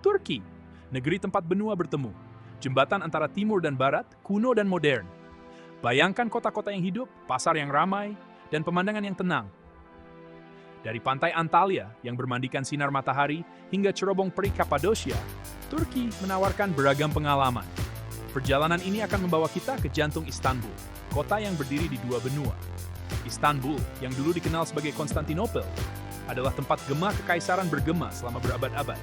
Turki, negeri tempat benua bertemu. Jembatan antara timur dan barat, kuno dan modern. Bayangkan kota-kota yang hidup, pasar yang ramai, dan pemandangan yang tenang. Dari pantai Antalya yang bermandikan sinar matahari hingga cerobong peri Kapadosia, Turki menawarkan beragam pengalaman. Perjalanan ini akan membawa kita ke jantung Istanbul, kota yang berdiri di dua benua. Istanbul, yang dulu dikenal sebagai Konstantinopel, adalah tempat gema kekaisaran bergema selama berabad-abad.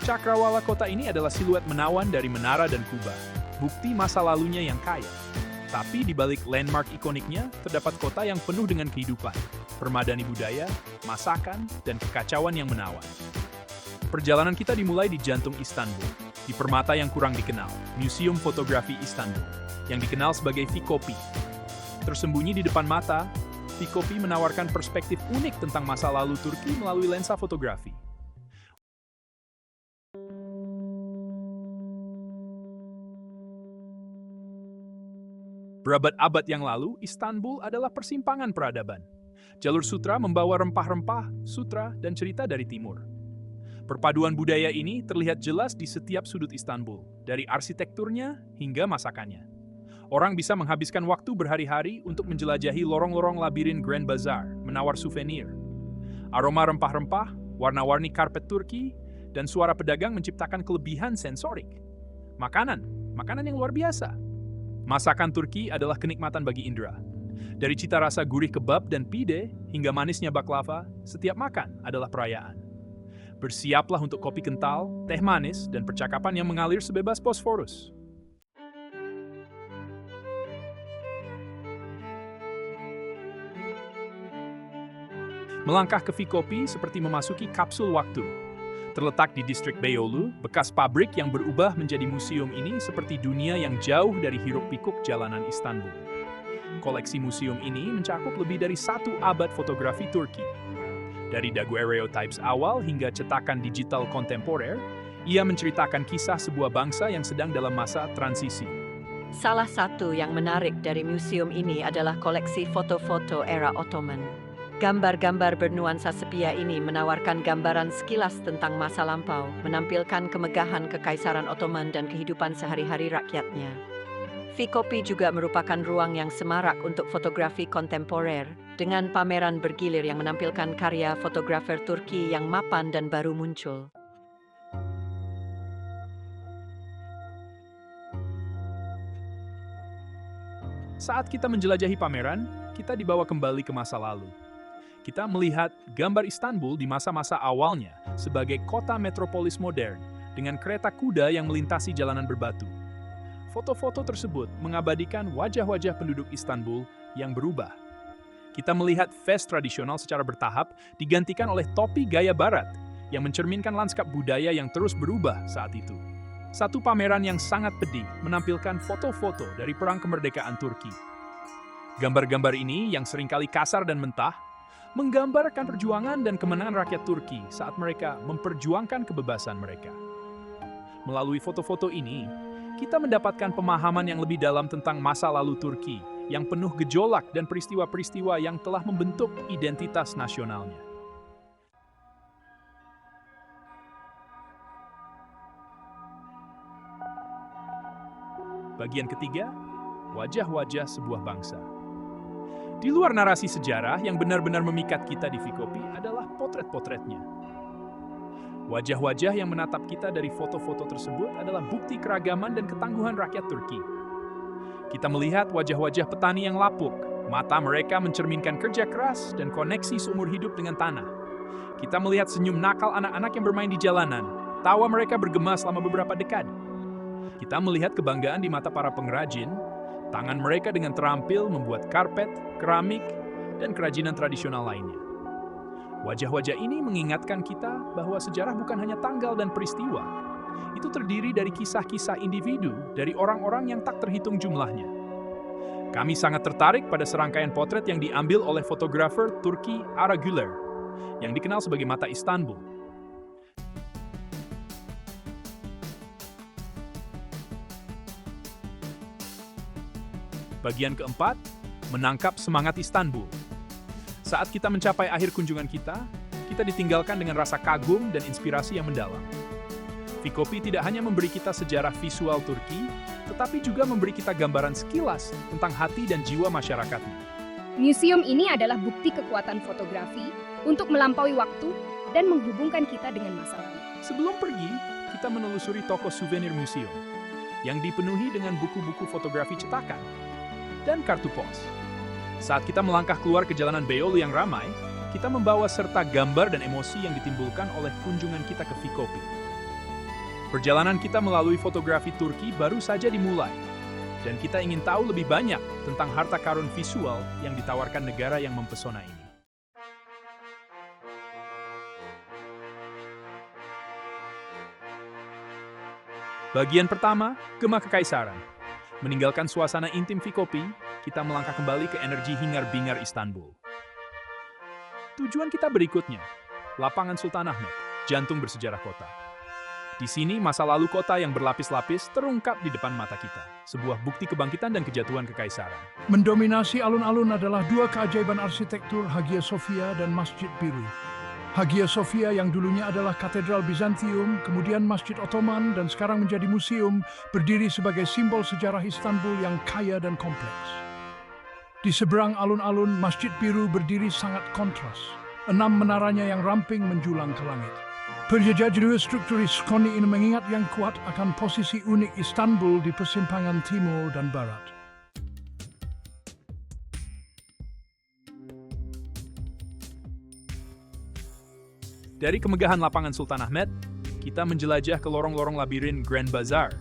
Cakrawala kota ini adalah siluet menawan dari menara dan kubah, bukti masa lalunya yang kaya. Tapi di balik landmark ikoniknya, terdapat kota yang penuh dengan kehidupan, permadani budaya, masakan, dan kekacauan yang menawan. Perjalanan kita dimulai di jantung Istanbul, di permata yang kurang dikenal, Museum Fotografi Istanbul, yang dikenal sebagai Fikopi. Tersembunyi di depan mata, Fikopi menawarkan perspektif unik tentang masa lalu Turki melalui lensa fotografi. Berabad-abad yang lalu, Istanbul adalah persimpangan peradaban. Jalur sutra membawa rempah-rempah, sutra, dan cerita dari timur. Perpaduan budaya ini terlihat jelas di setiap sudut Istanbul, dari arsitekturnya hingga masakannya. Orang bisa menghabiskan waktu berhari-hari untuk menjelajahi lorong-lorong labirin Grand Bazaar, menawar souvenir. Aroma rempah-rempah, warna-warni karpet Turki, dan suara pedagang menciptakan kelebihan sensorik. Makanan yang luar biasa. Masakan Turki adalah kenikmatan bagi indera. Dari cita rasa gurih kebab dan pide hingga manisnya baklava, setiap makan adalah perayaan. Bersiaplah untuk kopi kental, teh manis, dan percakapan yang mengalir sebebas Bosforus. Melangkah ke Fikopi seperti memasuki kapsul waktu. Terletak di distrik Beyoğlu, bekas pabrik yang berubah menjadi museum ini seperti dunia yang jauh dari hiruk-pikuk jalanan Istanbul. Koleksi museum ini mencakup lebih dari 1 abad fotografi Turki. Dari daguerreotypes awal hingga cetakan digital kontemporer, ia menceritakan kisah sebuah bangsa yang sedang dalam masa transisi. Salah satu yang menarik dari museum ini adalah koleksi foto-foto era Ottoman. Gambar-gambar bernuansa sepia ini menawarkan gambaran sekilas tentang masa lampau, menampilkan kemegahan Kekaisaran Ottoman dan kehidupan sehari-hari rakyatnya. Fikopi juga merupakan ruang yang semarak untuk fotografi kontemporer, dengan pameran bergilir yang menampilkan karya fotografer Turki yang mapan dan baru muncul. Saat kita menjelajahi pameran, kita dibawa kembali ke masa lalu. Kita melihat gambar Istanbul di masa-masa awalnya sebagai kota metropolis modern dengan kereta kuda yang melintasi jalanan berbatu. Foto-foto tersebut mengabadikan wajah-wajah penduduk Istanbul yang berubah. Kita melihat vest tradisional secara bertahap digantikan oleh topi gaya barat yang mencerminkan lanskap budaya yang terus berubah saat itu. Satu pameran yang sangat pedih menampilkan foto-foto dari perang kemerdekaan Turki. Gambar-gambar ini yang seringkali kasar dan mentah menggambarkan perjuangan dan kemenangan rakyat Turki saat mereka memperjuangkan kebebasan mereka. Melalui foto-foto ini, kita mendapatkan pemahaman yang lebih dalam tentang masa lalu Turki yang penuh gejolak dan peristiwa-peristiwa yang telah membentuk identitas nasionalnya. Bagian ketiga, wajah-wajah sebuah bangsa. Di luar narasi sejarah yang benar-benar memikat kita di Fikopi adalah potret-potretnya. Wajah-wajah yang menatap kita dari foto-foto tersebut adalah bukti keragaman dan ketangguhan rakyat Turki. Kita melihat wajah-wajah petani yang lapuk, mata mereka mencerminkan kerja keras dan koneksi seumur hidup dengan tanah. Kita melihat senyum nakal anak-anak yang bermain di jalanan, tawa mereka bergema selama beberapa dekade. Kita melihat kebanggaan di mata para pengrajin, tangan mereka dengan terampil membuat karpet, keramik, dan kerajinan tradisional lainnya. Wajah-wajah ini mengingatkan kita bahwa sejarah bukan hanya tanggal dan peristiwa. Itu terdiri dari kisah-kisah individu dari orang-orang yang tak terhitung jumlahnya. Kami sangat tertarik pada serangkaian potret yang diambil oleh fotografer Turki Ara Güler, yang dikenal sebagai Mata Istanbul. Bagian keempat, menangkap semangat Istanbul. Saat kita mencapai akhir kunjungan kita ditinggalkan dengan rasa kagum dan inspirasi yang mendalam. Vikopi tidak hanya memberi kita sejarah visual Turki, tetapi juga memberi kita gambaran sekilas tentang hati dan jiwa masyarakatnya. Museum ini adalah bukti kekuatan fotografi untuk melampaui waktu dan menghubungkan kita dengan masa lalu. Sebelum pergi, kita menelusuri toko souvenir museum yang dipenuhi dengan buku-buku fotografi cetakan dan kartu pos. Saat kita melangkah keluar ke jalanan Beyoğlu yang ramai, kita membawa serta gambar dan emosi yang ditimbulkan oleh kunjungan kita ke Vikopi. Perjalanan kita melalui fotografi Turki baru saja dimulai, dan kita ingin tahu lebih banyak tentang harta karun visual yang ditawarkan negara yang mempesona ini. Bagian pertama, Gema Kekaisaran. Meninggalkan suasana intim Vikopi, kita melangkah kembali ke energi hingar-bingar Istanbul. Tujuan kita berikutnya, Lapangan Sultan Ahmet, jantung bersejarah kota. Di sini, masa lalu kota yang berlapis-lapis terungkap di depan mata kita. Sebuah bukti kebangkitan dan kejatuhan kekaisaran. Mendominasi alun-alun adalah dua keajaiban arsitektur Hagia Sophia dan Masjid Biru. Hagia Sophia yang dulunya adalah katedral Bizantium, kemudian Masjid Ottoman, dan sekarang menjadi museum, berdiri sebagai simbol sejarah Istanbul yang kaya dan kompleks. Di seberang alun-alun, Masjid Biru berdiri sangat kontras. 6 menaranya yang ramping menjulang ke langit. Penjajah struktur iskoni ini mengingat yang kuat akan posisi unik Istanbul di persimpangan timur dan barat. Dari kemegahan Lapangan Sultan Ahmet, kita menjelajah ke lorong-lorong labirin Grand Bazaar,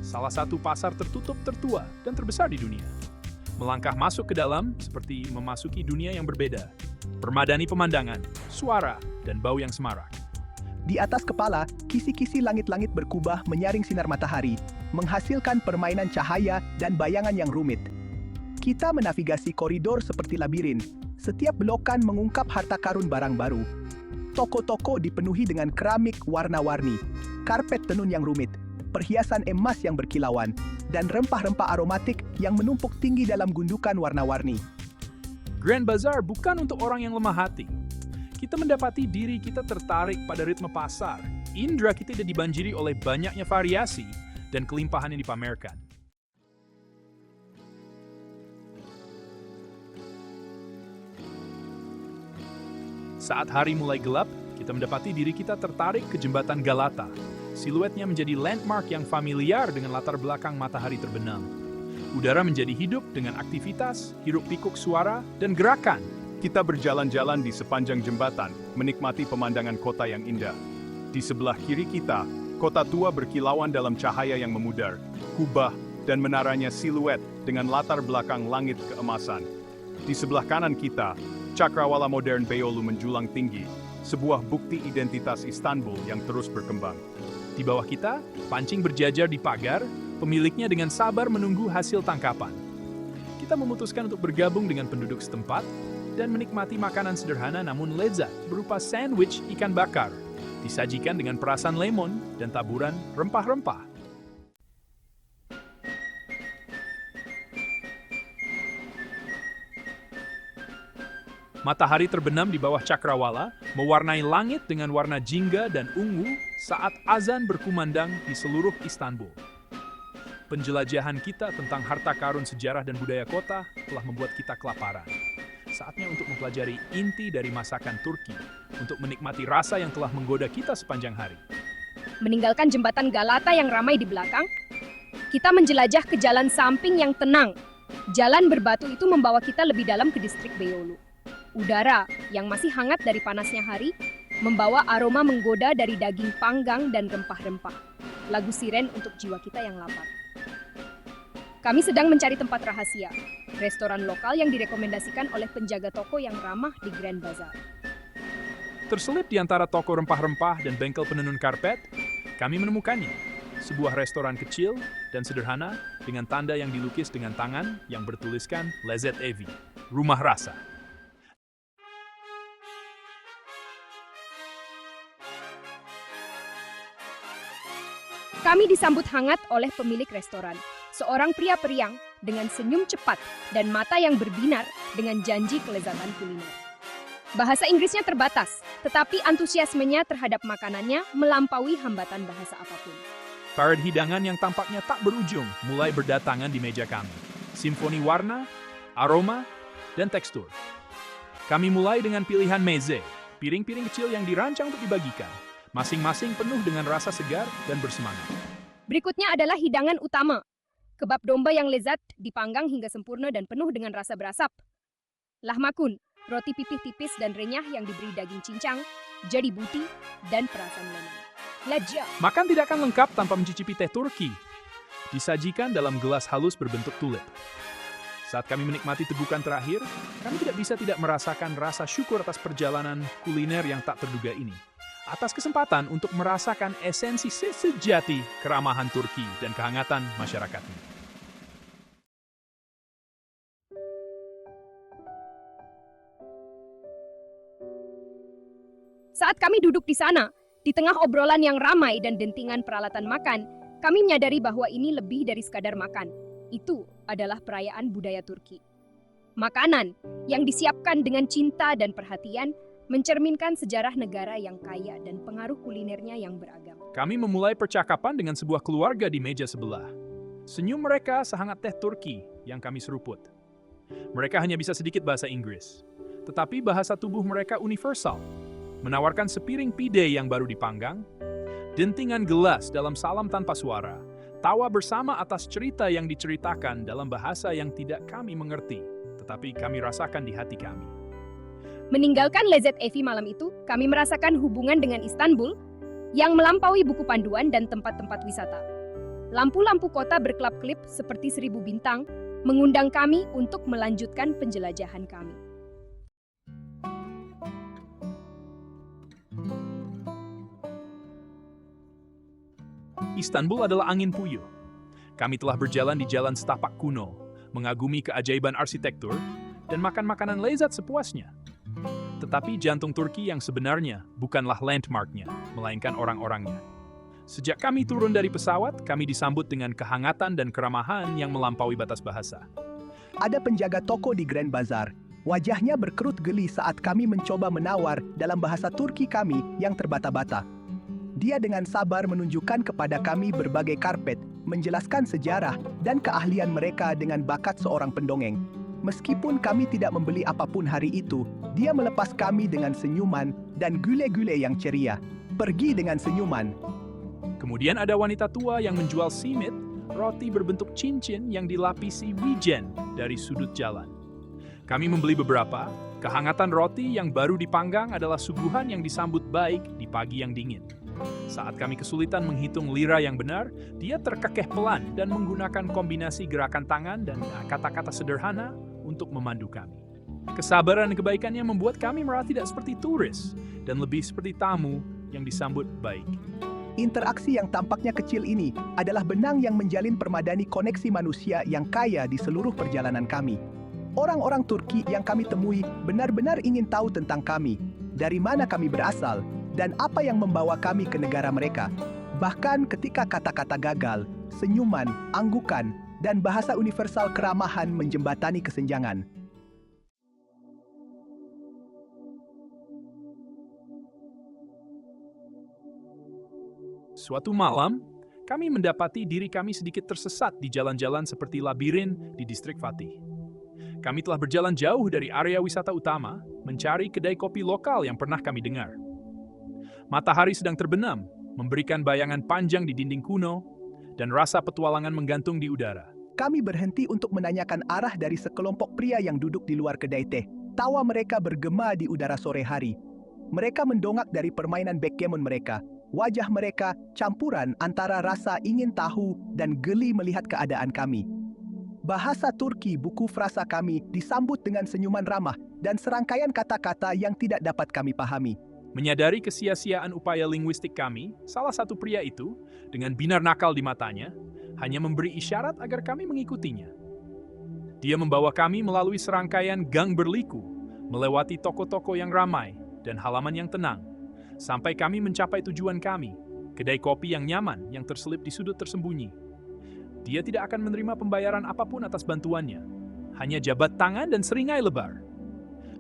salah satu pasar tertutup tertua dan terbesar di dunia. Melangkah masuk ke dalam seperti memasuki dunia yang berbeda, permadani pemandangan, suara, dan bau yang semarak. Di atas kepala, kisi-kisi langit-langit berkubah menyaring sinar matahari, menghasilkan permainan cahaya dan bayangan yang rumit. Kita menavigasi koridor seperti labirin, setiap belokan mengungkap harta karun barang baru. Toko-toko dipenuhi dengan keramik warna-warni, karpet tenun yang rumit, perhiasan emas yang berkilauan, dan rempah-rempah aromatik yang menumpuk tinggi dalam gundukan warna-warni. Grand Bazaar bukan untuk orang yang lemah hati. Kita mendapati diri kita tertarik pada ritme pasar. Indra kita tidak dibanjiri oleh banyaknya variasi dan kelimpahan yang dipamerkan. Saat hari mulai gelap, kita mendapati diri kita tertarik ke jembatan Galata. Siluetnya menjadi landmark yang familiar dengan latar belakang matahari terbenam. Udara menjadi hidup dengan aktivitas, hiruk-pikuk suara, dan gerakan. Kita berjalan-jalan di sepanjang jembatan, menikmati pemandangan kota yang indah. Di sebelah kiri kita, kota tua berkilauan dalam cahaya yang memudar, kubah dan menaranya siluet dengan latar belakang langit keemasan. Di sebelah kanan kita, Cakrawala modern Beyoğlu menjulang tinggi, sebuah bukti identitas Istanbul yang terus berkembang. Di bawah kita, pancing berjajar di pagar, pemiliknya dengan sabar menunggu hasil tangkapan. Kita memutuskan untuk bergabung dengan penduduk setempat dan menikmati makanan sederhana namun lezat berupa sandwich ikan bakar, disajikan dengan perasan lemon dan taburan rempah-rempah. Matahari terbenam di bawah Cakrawala, mewarnai langit dengan warna jingga dan ungu saat azan berkumandang di seluruh Istanbul. Penjelajahan kita tentang harta karun sejarah dan budaya kota telah membuat kita kelaparan. Saatnya untuk mempelajari inti dari masakan Turki, untuk menikmati rasa yang telah menggoda kita sepanjang hari. Meninggalkan jembatan Galata yang ramai di belakang, kita menjelajah ke jalan samping yang tenang. Jalan berbatu itu membawa kita lebih dalam ke distrik Beyoğlu. Udara yang masih hangat dari panasnya hari, membawa aroma menggoda dari daging panggang dan rempah-rempah. Lagu siren untuk jiwa kita yang lapar. Kami sedang mencari tempat rahasia, restoran lokal yang direkomendasikan oleh penjaga toko yang ramah di Grand Bazaar. Terselip di antara toko rempah-rempah dan bengkel penenun karpet, kami menemukannya. Sebuah restoran kecil dan sederhana dengan tanda yang dilukis dengan tangan yang bertuliskan Lezet Evi, rumah rasa. Kami disambut hangat oleh pemilik restoran, seorang pria periang dengan senyum cepat dan mata yang berbinar dengan janji kelezatan kuliner. Bahasa Inggrisnya terbatas, tetapi antusiasmenya terhadap makanannya melampaui hambatan bahasa apapun. Parade hidangan yang tampaknya tak berujung mulai berdatangan di meja kami. Simfoni warna, aroma, dan tekstur. Kami mulai dengan pilihan meze, piring-piring kecil yang dirancang untuk dibagikan. Masing-masing penuh dengan rasa segar dan bersemangat. Berikutnya adalah hidangan utama. Kebab domba yang lezat, dipanggang hingga sempurna dan penuh dengan rasa berasap. Lahmakun, roti pipih tipis dan renyah yang diberi daging cincang, jadi buti, dan perasan lemon. Lezat. Makan tidak akan lengkap tanpa mencicipi teh Turki. Disajikan dalam gelas halus berbentuk tulip. Saat kami menikmati tegukan terakhir, kami tidak bisa tidak merasakan rasa syukur atas perjalanan kuliner yang tak terduga ini. Atas kesempatan untuk merasakan esensi sejati keramahan Turki dan kehangatan masyarakatnya. Saat kami duduk di sana, di tengah obrolan yang ramai dan dentingan peralatan makan, kami menyadari bahwa ini lebih dari sekadar makan. Itu adalah perayaan budaya Turki. Makanan yang disiapkan dengan cinta dan perhatian mencerminkan sejarah negara yang kaya dan pengaruh kulinernya yang beragam. Kami memulai percakapan dengan sebuah keluarga di meja sebelah. Senyum mereka sehangat teh Turki yang kami seruput. Mereka hanya bisa sedikit bahasa Inggris, tetapi bahasa tubuh mereka universal. Menawarkan sepiring pide yang baru dipanggang, dentingan gelas dalam salam tanpa suara, tawa bersama atas cerita yang diceritakan dalam bahasa yang tidak kami mengerti, tetapi kami rasakan di hati kami. Meninggalkan lezat Evi malam itu, kami merasakan hubungan dengan Istanbul yang melampaui buku panduan dan tempat-tempat wisata. Lampu-lampu kota berkelap-kelip seperti 1000 bintang, mengundang kami untuk melanjutkan penjelajahan kami. Istanbul adalah angin puyuh. Kami telah berjalan di jalan setapak kuno, mengagumi keajaiban arsitektur, dan makan makanan lezat sepuasnya. Tetapi jantung Turki yang sebenarnya bukanlah landmarknya, melainkan orang-orangnya. Sejak kami turun dari pesawat, kami disambut dengan kehangatan dan keramahan yang melampaui batas bahasa. Ada penjaga toko di Grand Bazaar. Wajahnya berkerut geli saat kami mencoba menawar dalam bahasa Turki kami yang terbata-bata. Dia dengan sabar menunjukkan kepada kami berbagai karpet, menjelaskan sejarah dan keahlian mereka dengan bakat seorang pendongeng. Meskipun kami tidak membeli apapun hari itu, dia melepas kami dengan senyuman dan gule-gule yang ceria. Pergi dengan senyuman. Kemudian ada wanita tua yang menjual simit, roti berbentuk cincin yang dilapisi wijen dari sudut jalan. Kami membeli beberapa. Kehangatan roti yang baru dipanggang adalah suguhan yang disambut baik di pagi yang dingin. Saat kami kesulitan menghitung lira yang benar, dia terkekeh pelan dan menggunakan kombinasi gerakan tangan dan kata-kata sederhana untuk memandu kami. Kesabaran dan kebaikannya membuat kami merasa tidak seperti turis dan lebih seperti tamu yang disambut baik. Interaksi yang tampaknya kecil ini adalah benang yang menjalin permadani koneksi manusia yang kaya di seluruh perjalanan kami. Orang-orang Turki yang kami temui benar-benar ingin tahu tentang kami, dari mana kami berasal, dan apa yang membawa kami ke negara mereka. Bahkan ketika kata-kata gagal, senyuman, anggukan, dan bahasa universal keramahan menjembatani kesenjangan. Suatu malam, kami mendapati diri kami sedikit tersesat di jalan-jalan seperti labirin di distrik Fatih. Kami telah berjalan jauh dari area wisata utama, mencari kedai kopi lokal yang pernah kami dengar. Matahari sedang terbenam, memberikan bayangan panjang di dinding kuno, dan rasa petualangan menggantung di udara. Kami berhenti untuk menanyakan arah dari sekelompok pria yang duduk di luar kedai teh. Tawa mereka bergema di udara sore hari. Mereka mendongak dari permainan backgammon mereka. Wajah mereka campuran antara rasa ingin tahu dan geli melihat keadaan kami. Bahasa Turki buku frasa kami disambut dengan senyuman ramah dan serangkaian kata-kata yang tidak dapat kami pahami. Menyadari kesia-siaan upaya linguistik kami, salah satu pria itu, dengan binar nakal di matanya, hanya memberi isyarat agar kami mengikutinya. Dia membawa kami melalui serangkaian gang berliku, melewati toko-toko yang ramai dan halaman yang tenang, sampai kami mencapai tujuan kami, kedai kopi yang nyaman yang terselip di sudut tersembunyi. Dia tidak akan menerima pembayaran apapun atas bantuannya, hanya jabat tangan dan seringai lebar.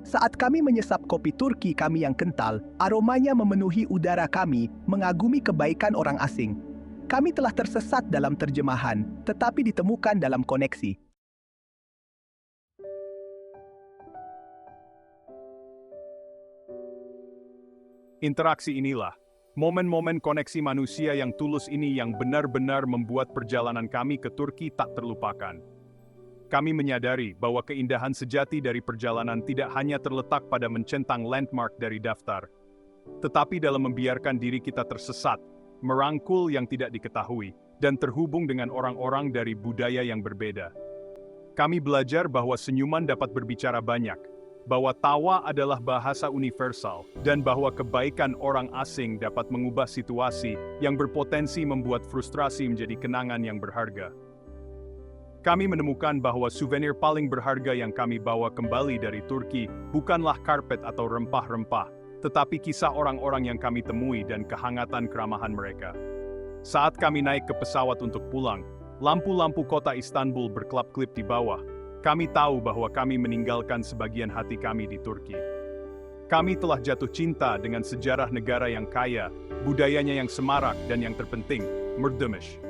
Saat kami menyesap kopi Turki kami yang kental, aromanya memenuhi udara kami, mengagumi kebaikan orang asing. Kami telah tersesat dalam terjemahan, tetapi ditemukan dalam koneksi. Interaksi inilah, momen-momen koneksi manusia yang tulus ini yang benar-benar membuat perjalanan kami ke Turki tak terlupakan. Kami menyadari bahwa keindahan sejati dari perjalanan tidak hanya terletak pada mencentang landmark dari daftar, tetapi dalam membiarkan diri kita tersesat, merangkul yang tidak diketahui, dan terhubung dengan orang-orang dari budaya yang berbeda. Kami belajar bahwa senyuman dapat berbicara banyak, bahwa tawa adalah bahasa universal, dan bahwa kebaikan orang asing dapat mengubah situasi yang berpotensi membuat frustrasi menjadi kenangan yang berharga. Kami menemukan bahwa souvenir paling berharga yang kami bawa kembali dari Turki bukanlah karpet atau rempah-rempah, tetapi kisah orang-orang yang kami temui dan kehangatan keramahan mereka. Saat kami naik ke pesawat untuk pulang, lampu-lampu kota Istanbul berkelap-kelip di bawah. Kami tahu bahwa kami meninggalkan sebagian hati kami di Turki. Kami telah jatuh cinta dengan sejarah negara yang kaya, budayanya yang semarak dan yang terpenting, Merdemish.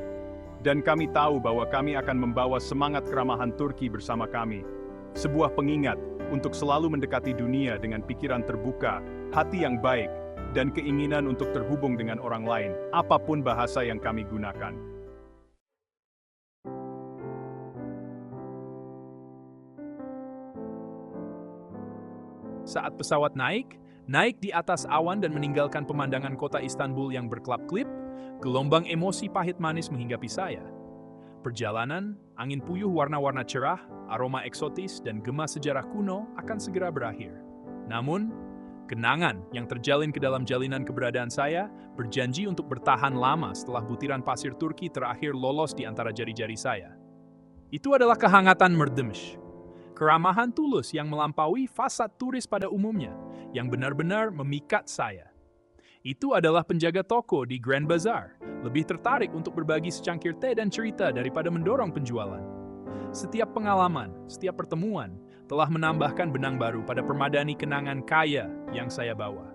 Dan kami tahu bahwa kami akan membawa semangat keramahan Turki bersama kami. Sebuah pengingat untuk selalu mendekati dunia dengan pikiran terbuka, hati yang baik, dan keinginan untuk terhubung dengan orang lain, apapun bahasa yang kami gunakan. Saat pesawat naik di atas awan dan meninggalkan pemandangan kota Istanbul yang berkelap-kelip, gelombang emosi pahit manis menghinggapi saya. Perjalanan, angin puyuh warna-warna cerah, aroma eksotis, dan gema sejarah kuno akan segera berakhir. Namun, kenangan yang terjalin ke dalam jalinan keberadaan saya berjanji untuk bertahan lama setelah butiran pasir Turki terakhir lolos di antara jari-jari saya. Itu adalah kehangatan Merdemish. Keramahan tulus yang melampaui fasad turis pada umumnya, yang benar-benar memikat saya. Itu adalah penjaga toko di Grand Bazaar, lebih tertarik untuk berbagi secangkir teh dan cerita daripada mendorong penjualan. Setiap pengalaman, setiap pertemuan, telah menambahkan benang baru pada permadani kenangan kaya yang saya bawa.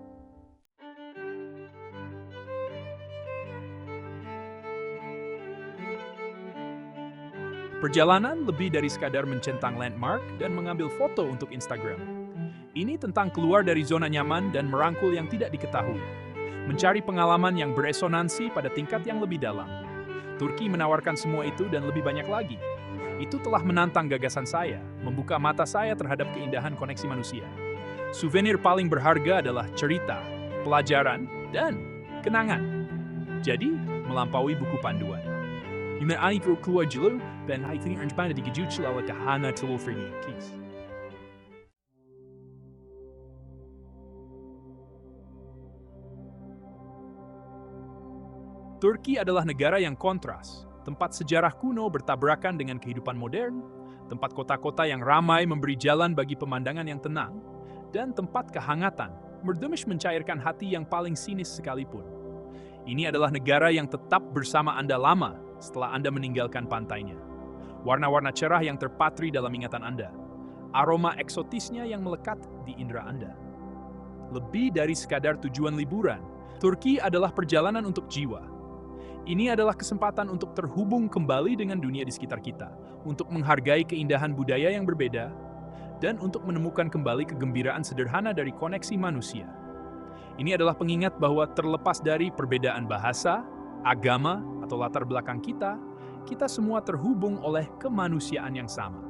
Perjalanan lebih dari sekadar mencentang landmark dan mengambil foto untuk Instagram. Ini tentang keluar dari zona nyaman dan merangkul yang tidak diketahui. Mencari pengalaman yang beresonansi pada tingkat yang lebih dalam. Turki menawarkan semua itu dan lebih banyak lagi. Itu telah menantang gagasan saya, membuka mata saya terhadap keindahan koneksi manusia. Souvenir paling berharga adalah cerita, pelajaran, dan kenangan. Jadi, melampaui buku panduan. Yung ay keluar jelo, ben ay tingin pada di kejucu ala kahana tulul for kis. Turki adalah negara yang kontras, tempat sejarah kuno bertabrakan dengan kehidupan modern, tempat kota-kota yang ramai memberi jalan bagi pemandangan yang tenang, dan tempat kehangatan, Merdemish mencairkan hati yang paling sinis sekalipun. Ini adalah negara yang tetap bersama Anda lama setelah Anda meninggalkan pantainya. Warna-warna cerah yang terpatri dalam ingatan Anda, aroma eksotisnya yang melekat di indera Anda. Lebih dari sekadar tujuan liburan, Turki adalah perjalanan untuk jiwa. Ini adalah kesempatan untuk terhubung kembali dengan dunia di sekitar kita, untuk menghargai keindahan budaya yang berbeda, dan untuk menemukan kembali kegembiraan sederhana dari koneksi manusia. Ini adalah pengingat bahwa terlepas dari perbedaan bahasa, agama, atau latar belakang kita semua terhubung oleh kemanusiaan yang sama.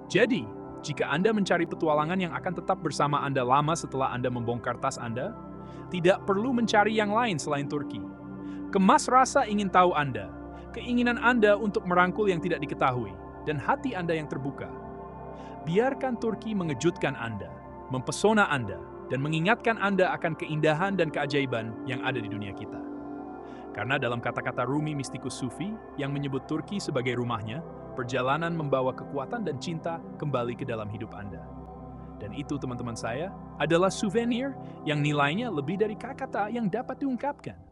Jadi, jika Anda mencari petualangan yang akan tetap bersama Anda lama setelah Anda membongkar tas Anda, tidak perlu mencari yang lain selain Turki. Kemas rasa ingin tahu Anda, keinginan Anda untuk merangkul yang tidak diketahui, dan hati Anda yang terbuka. Biarkan Turki mengejutkan Anda, mempesona Anda, dan mengingatkan Anda akan keindahan dan keajaiban yang ada di dunia kita. Karena dalam kata-kata Rumi mistikus Sufi yang menyebut Turki sebagai rumahnya, perjalanan membawa kekuatan dan cinta kembali ke dalam hidup Anda. Dan itu, teman-teman saya, adalah souvenir yang nilainya lebih dari kata-kata yang dapat diungkapkan.